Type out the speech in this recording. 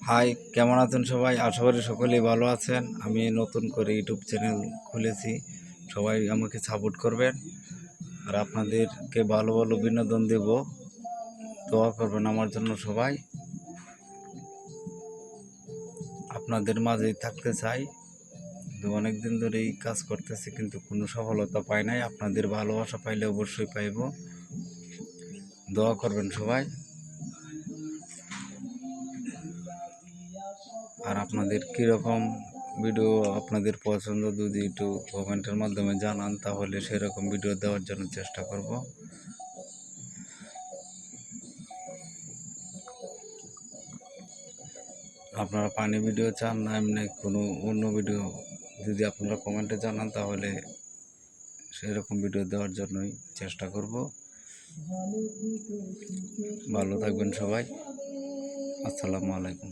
High, কেমন আছেন সবাই? আশা করি সকলেই ভালো আছেন। আমি নতুন করে ইউটিউব চ্যানেল খুলেছি, সবাই আমাকে সাপোর্ট করবেন। আর আপনাদেরকে ভালো ভালো বিনোদন দেব, দোয়া করবেন আমার জন্য সবাই। আপনাদের মাঝেই থাকতে চাই। তো অনেক দিন ধরেই কাজ করতেছি, কিন্তু কোনো সফলতা পাই নাই। আপনাদের ভালোবাসা পাইলে অবশ্যই পাইব। দোয়া করবেন সবাই। আর আপনাদের কীরকম ভিডিও আপনাদের পছন্দ যদি একটু কমেন্টের মাধ্যমে জানান, তাহলে সেরকম ভিডিও দেওয়ার জন্য চেষ্টা করব। আপনারা পানি ভিডিও চান না এমনি কোনো অন্য ভিডিও, যদি আপনারা কমেন্টে জানান তাহলে সেরকম ভিডিও দেওয়ার জন্যই চেষ্টা করব। ভালো থাকবেন সবাই। আসসালামু আলাইকুম।